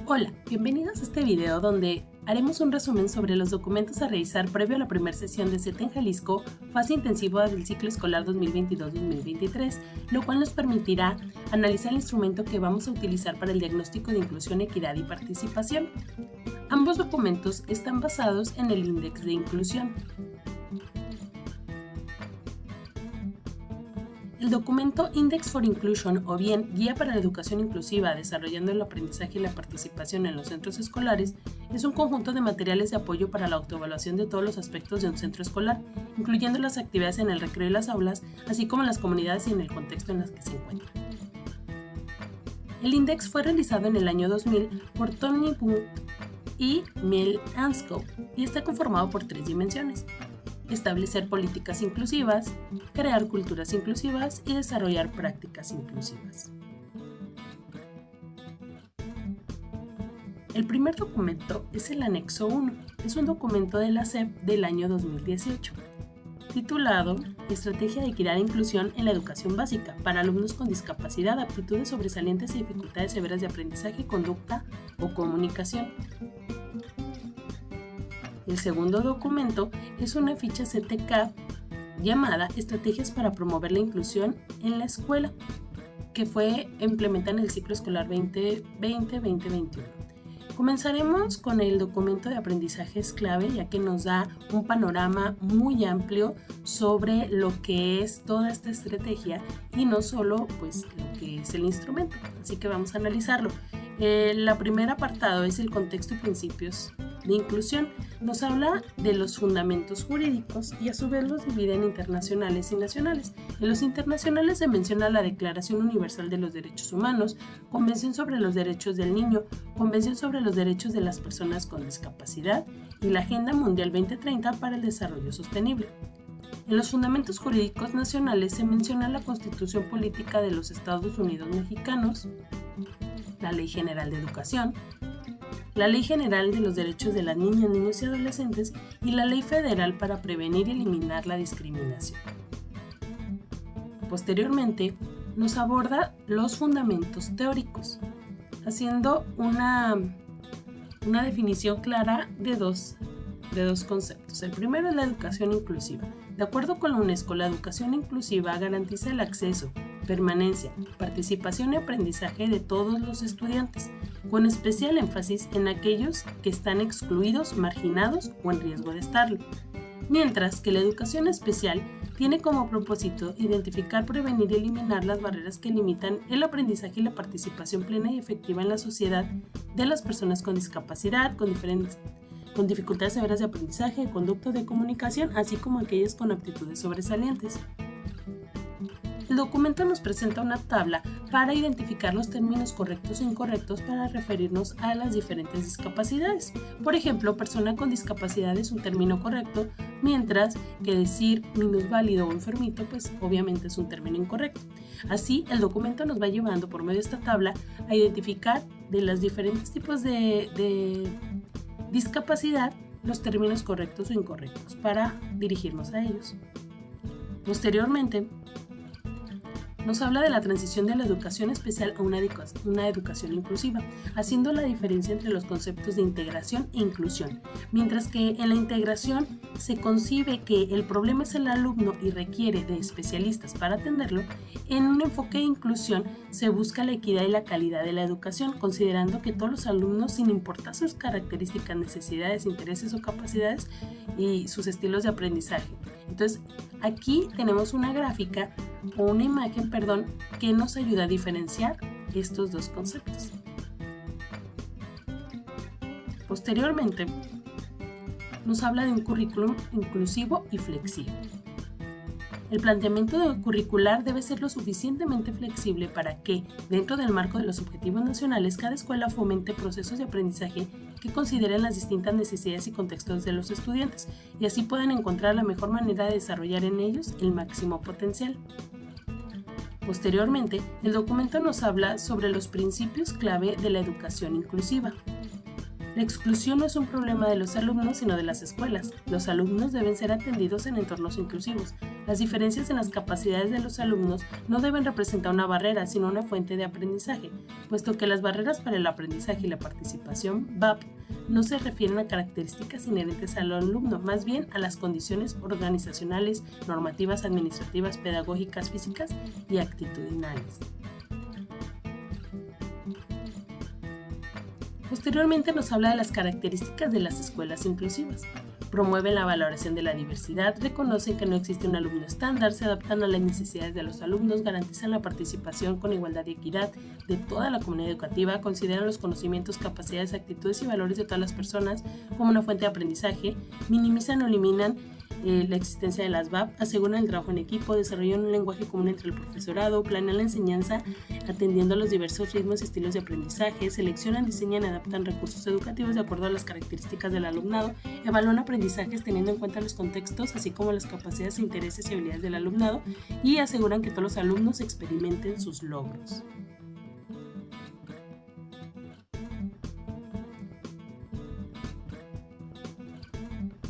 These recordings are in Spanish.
Hola, bienvenidos a este video donde haremos un resumen sobre los documentos a revisar previo a la primera sesión de CETA en Jalisco, fase intensiva del ciclo escolar 2022-2023, lo cual nos permitirá analizar el instrumento que vamos a utilizar para el diagnóstico de inclusión, equidad y participación. Ambos documentos están basados en el Índice de Inclusión. El documento Index for Inclusion, o bien Guía para la Educación Inclusiva desarrollando el aprendizaje y la participación en los centros escolares, es un conjunto de materiales de apoyo para la autoevaluación de todos los aspectos de un centro escolar, incluyendo las actividades en el recreo y las aulas, así como en las comunidades y en el contexto en las que se encuentran. El Index fue realizado en el año 2000 por Tony Booth y Mel Anscough y está conformado por 3 dimensiones: establecer políticas inclusivas, crear culturas inclusivas y desarrollar prácticas inclusivas. El primer documento es el Anexo 1, es un documento de la SEP del año 2018, titulado Estrategia de Equidad e Inclusión en la Educación Básica para alumnos con discapacidad, aptitudes sobresalientes y dificultades severas de aprendizaje, conducta o comunicación. El segundo documento es una ficha CTK llamada Estrategias para promover la inclusión en la escuela, que fue implementada en el ciclo escolar 2020-2021. Comenzaremos con el documento de aprendizajes clave, ya que nos da un panorama muy amplio sobre lo que es toda esta estrategia y no solo pues lo que es el instrumento, así que vamos a analizarlo. El primer apartado es el contexto y principios de inclusión. Nos habla de los fundamentos jurídicos y a su vez los divide en internacionales y nacionales. En los internacionales se menciona la Declaración Universal de los Derechos Humanos, Convención sobre los Derechos del Niño, Convención sobre los Derechos de las Personas con Discapacidad y la Agenda Mundial 2030 para el Desarrollo Sostenible. En los fundamentos jurídicos nacionales se menciona la Constitución Política de los Estados Unidos Mexicanos, la Ley General de Educación, la Ley General de los Derechos de las Niñas, Niños y Adolescentes y la Ley Federal para prevenir y eliminar la discriminación. Posteriormente, nos aborda los fundamentos teóricos, haciendo una definición clara de dos conceptos. El primero es la educación inclusiva. De acuerdo con la UNESCO, la educación inclusiva garantiza el acceso, permanencia, participación y aprendizaje de todos los estudiantes, con especial énfasis en aquellos que están excluidos, marginados o en riesgo de estarlo. Mientras que la educación especial tiene como propósito identificar, prevenir y eliminar las barreras que limitan el aprendizaje y la participación plena y efectiva en la sociedad de las personas con discapacidad, con dificultades severas de aprendizaje, de conducta o de comunicación, así como aquellas con aptitudes sobresalientes. El documento nos presenta una tabla para identificar los términos correctos e incorrectos para referirnos a las diferentes discapacidades. Por ejemplo, persona con discapacidad es un término correcto, mientras que decir minusválido o enfermito, pues obviamente es un término incorrecto. Así, el documento nos va llevando por medio de esta tabla a identificar de los diferentes tipos de discapacidad los términos correctos o incorrectos para dirigirnos a ellos. Posteriormente, nos habla de la transición de la educación especial a una educación inclusiva, haciendo la diferencia entre los conceptos de integración e inclusión. Mientras que en la integración se concibe que el problema es el alumno y requiere de especialistas para atenderlo, en un enfoque de inclusión se busca la equidad y la calidad de la educación, considerando que todos los alumnos, sin importar sus características, necesidades, intereses o capacidades y sus estilos de aprendizaje. Entonces, aquí tenemos una gráfica o una imagen, que nos ayuda a diferenciar estos dos conceptos. Posteriormente, nos habla de un currículum inclusivo y flexible. El planteamiento curricular debe ser lo suficientemente flexible para que, dentro del marco de los objetivos nacionales, cada escuela fomente procesos de aprendizaje que consideren las distintas necesidades y contextos de los estudiantes y así puedan encontrar la mejor manera de desarrollar en ellos el máximo potencial. Posteriormente, el documento nos habla sobre los principios clave de la educación inclusiva. La exclusión no es un problema de los alumnos, sino de las escuelas. Los alumnos deben ser atendidos en entornos inclusivos. Las diferencias en las capacidades de los alumnos no deben representar una barrera, sino una fuente de aprendizaje, puesto que las barreras para el aprendizaje y la participación (BAP) no se refieren a características inherentes al alumno, más bien a las condiciones organizacionales, normativas, administrativas, pedagógicas, físicas y actitudinales. Posteriormente nos habla de las características de las escuelas inclusivas. Promueven la valoración de la diversidad, reconocen que no existe un alumno estándar, se adaptan a las necesidades de los alumnos, garantizan la participación con igualdad y equidad de toda la comunidad educativa, consideran los conocimientos, capacidades, actitudes y valores de todas las personas como una fuente de aprendizaje, minimizan o eliminan la existencia de las BAP, aseguran el trabajo en equipo, desarrollan un lenguaje común entre el profesorado, planean la enseñanza atendiendo a los diversos ritmos y estilos de aprendizaje, seleccionan, diseñan y adaptan recursos educativos de acuerdo a las características del alumnado, evalúan aprendizajes teniendo en cuenta los contextos, así como las capacidades, intereses y habilidades del alumnado, y aseguran que todos los alumnos experimenten sus logros.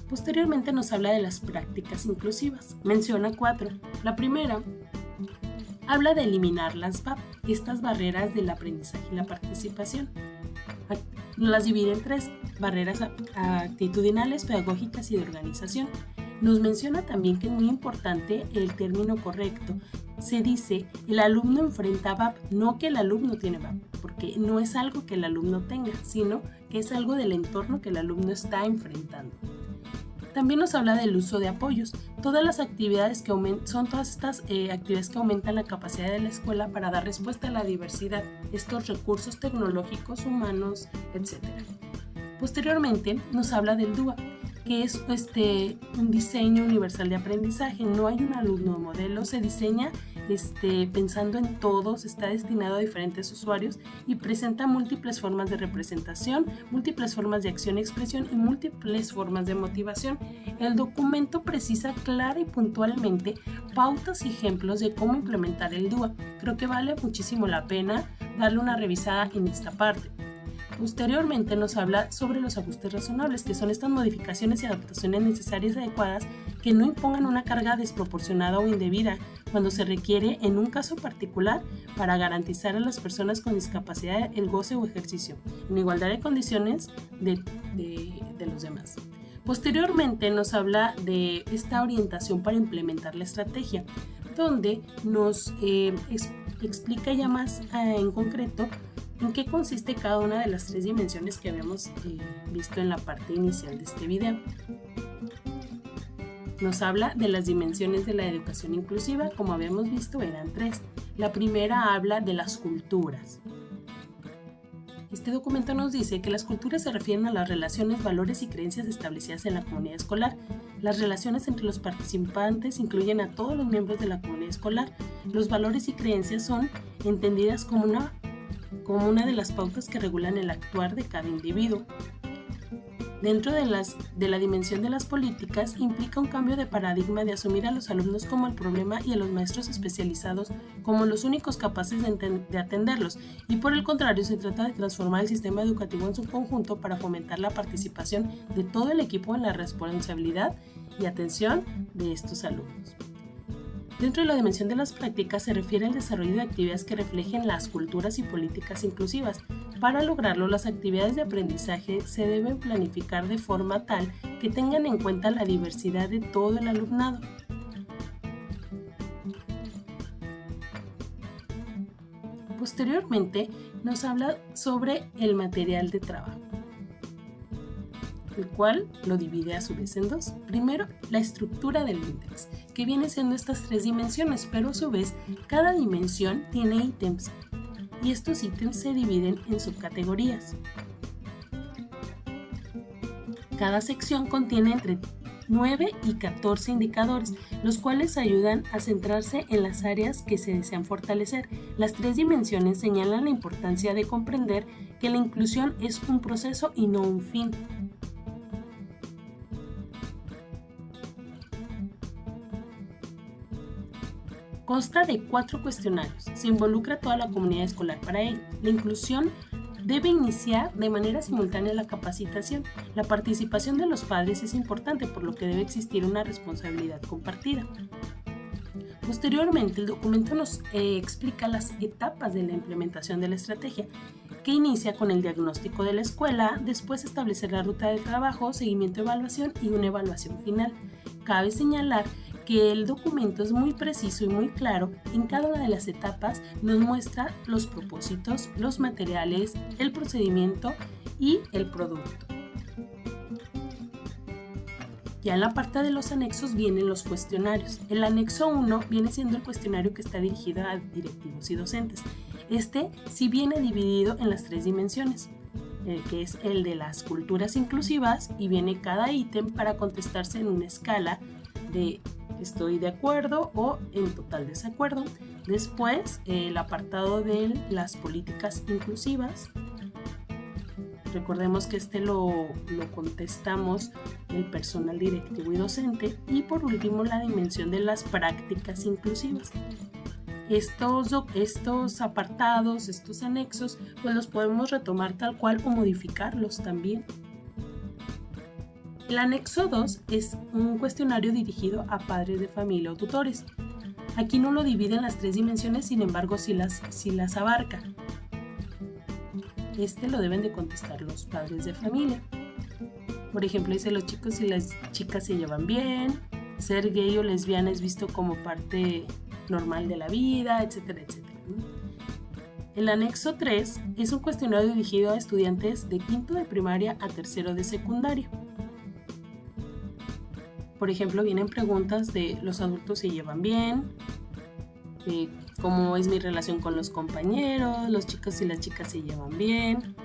Posteriormente nos habla de las prácticas inclusivas. Menciona 4. La primera habla de eliminar las BAP, estas barreras del aprendizaje y la participación. Las divide en 3, barreras actitudinales, pedagógicas y de organización. Nos menciona también que es muy importante el término correcto. Se dice, el alumno enfrenta BAP, no que el alumno tiene BAP, porque no es algo que el alumno tenga, sino que es algo del entorno que el alumno está enfrentando. También nos habla del uso de apoyos. Todas las actividades que son todas estas actividades que aumentan la capacidad de la escuela para dar respuesta a la diversidad, estos recursos tecnológicos, humanos, etc. Posteriormente nos habla del DUA, que es un diseño universal de aprendizaje. No hay un alumno modelo, se diseña pensando en todos, está destinado a diferentes usuarios y presenta múltiples formas de representación, múltiples formas de acción y expresión y múltiples formas de motivación. El documento precisa clara y puntualmente pautas y ejemplos de cómo implementar el DUA. Creo que vale muchísimo la pena darle una revisada en esta parte. Posteriormente nos habla sobre los ajustes razonables, que son estas modificaciones y adaptaciones necesarias y adecuadas que no impongan una carga desproporcionada o indebida cuando se requiere en un caso particular para garantizar a las personas con discapacidad el goce o ejercicio en igualdad de condiciones de los demás. Posteriormente nos habla de esta orientación para implementar la estrategia, donde nos explica ya más en concreto en qué consiste cada una de las 3 dimensiones que habíamos visto en la parte inicial de este video. Nos habla de las dimensiones de la educación inclusiva, como habíamos visto eran 3. La primera habla de las culturas. Este documento nos dice que las culturas se refieren a las relaciones, valores y creencias establecidas en la comunidad escolar. Las relaciones entre los participantes incluyen a todos los miembros de la comunidad escolar. Los valores y creencias son entendidas como una de las pautas que regulan el actuar de cada individuo. Dentro de la dimensión de las políticas, implica un cambio de paradigma de asumir a los alumnos como el problema y a los maestros especializados como los únicos capaces de atenderlos, y por el contrario se trata de transformar el sistema educativo en su conjunto para fomentar la participación de todo el equipo en la responsabilidad y atención de estos alumnos. Dentro de la dimensión de las prácticas se refiere al desarrollo de actividades que reflejen las culturas y políticas inclusivas. Para lograrlo, las actividades de aprendizaje se deben planificar de forma tal que tengan en cuenta la diversidad de todo el alumnado. Posteriormente, nos habla sobre el material de trabajo, el cual lo divide a su vez en 2. Primero, la estructura del índice, que viene siendo estas 3 dimensiones, pero a su vez cada dimensión tiene ítems y estos ítems se dividen en subcategorías. Cada sección contiene entre 9 y 14 indicadores, los cuales ayudan a centrarse en las áreas que se desean fortalecer. Las 3 dimensiones señalan la importancia de comprender que la inclusión es un proceso y no un fin. Consta de 4 cuestionarios. Se involucra a toda la comunidad escolar para ello. La inclusión debe iniciar de manera simultánea la capacitación. La participación de los padres es importante, por lo que debe existir una responsabilidad compartida. Posteriormente, el documento nos explica las etapas de la implementación de la estrategia, que inicia con el diagnóstico de la escuela, después establecer la ruta de trabajo, seguimiento, evaluación y una evaluación final. Cabe señalar que el documento es muy preciso y muy claro. En cada una de las etapas nos muestra los propósitos, los materiales, el procedimiento y el producto. Ya en la parte de los anexos vienen los cuestionarios. El anexo 1 viene siendo el cuestionario que está dirigido a directivos y docentes. Este sí viene dividido en las 3 dimensiones, que es el de las culturas inclusivas, y viene cada ítem para contestarse en una escala de estoy de acuerdo o en total desacuerdo. Después el apartado de las políticas inclusivas. Recordemos que este lo contestamos el personal directivo y docente. Y por último, la dimensión de las prácticas inclusivas. Estos apartados, estos anexos, pues los podemos retomar tal cual o modificarlos también. El anexo 2 es un cuestionario dirigido a padres de familia o tutores. Aquí no lo divide en las 3 dimensiones, sin embargo sí las abarca. Este lo deben de contestar los padres de familia. Por ejemplo, dice: los chicos y las chicas se llevan bien, ser gay o lesbiana es visto como parte normal de la vida, etcétera, etcétera. El anexo 3 es un cuestionario dirigido a estudiantes de quinto de primaria a tercero de secundaria. Por ejemplo, vienen preguntas de: los adultos se llevan bien, cómo es mi relación con los compañeros, los chicos y las chicas se llevan bien,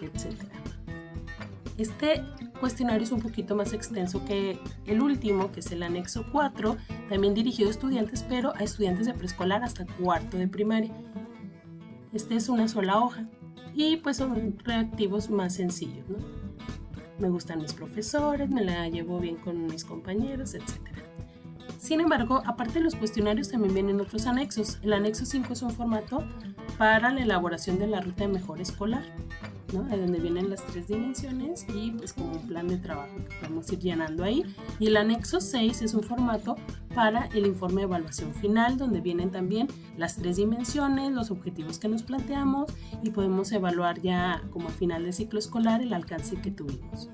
etc. Este cuestionario es un poquito más extenso que el último, que es el anexo 4, también dirigido a estudiantes, pero a estudiantes de preescolar hasta cuarto de primaria. Este es una sola hoja y pues son reactivos más sencillos, ¿no? Me gustan mis profesores, me la llevo bien con mis compañeros, etc. Sin embargo, aparte de los cuestionarios también vienen otros anexos. El anexo 5 es un formato para la elaboración de la ruta de mejora escolar, ¿no? De donde vienen las 3 dimensiones y pues como un plan de trabajo que podemos ir llenando ahí. Y el anexo 6 es un formato para el informe de evaluación final, donde vienen también las 3 dimensiones, los objetivos que nos planteamos, y podemos evaluar ya como a final de ciclo escolar el alcance que tuvimos.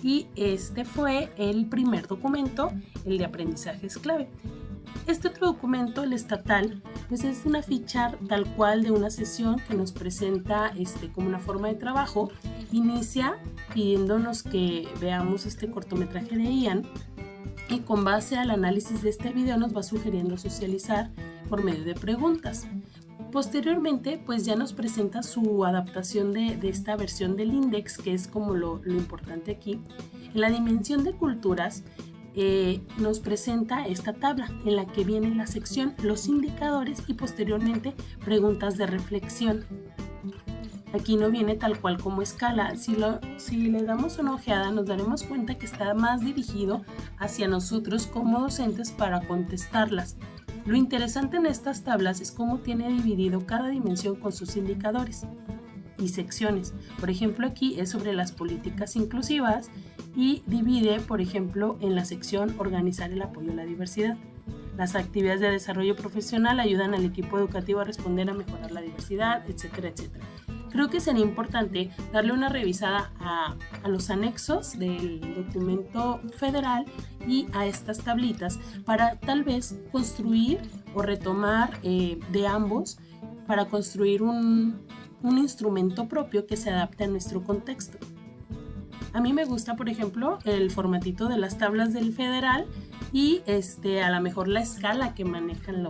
Y este fue el primer documento, el de aprendizajes clave. Este otro documento, el estatal, pues es una ficha tal cual de una sesión que nos presenta como una forma de trabajo. Inicia pidiéndonos que veamos este cortometraje de Ian, y con base al análisis de este video nos va sugiriendo socializar por medio de preguntas. Posteriormente, pues ya nos presenta su adaptación de esta versión del index, que es como lo importante aquí. En la dimensión de culturas nos presenta esta tabla en la que viene la sección, los indicadores y posteriormente preguntas de reflexión. Aquí no viene tal cual como escala. Si le damos una ojeada, nos daremos cuenta que está más dirigido hacia nosotros como docentes para contestarlas. Lo interesante en estas tablas es cómo tiene dividido cada dimensión con sus indicadores y secciones. Por ejemplo, aquí es sobre las políticas inclusivas y divide, por ejemplo, en la sección organizar el apoyo a la diversidad. Las actividades de desarrollo profesional ayudan al equipo educativo a responder a mejorar la diversidad, etcétera, etcétera. Creo que sería importante darle una revisada a los anexos del documento federal y a estas tablitas para tal vez construir o retomar de ambos para construir un instrumento propio que se adapte a nuestro contexto. A mí me gusta, por ejemplo, el formatito de las tablas del federal y a lo mejor la escala que manejan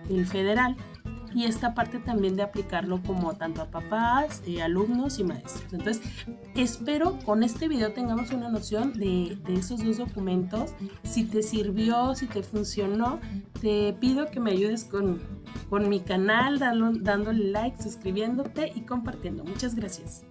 el federal. Y esta parte también de aplicarlo como tanto a papás, alumnos y maestros. Entonces, espero con este video tengamos una noción de esos 2 documentos. Si te sirvió, si te funcionó, te pido que me ayudes con mi canal, dándole like, suscribiéndote y compartiendo. Muchas gracias.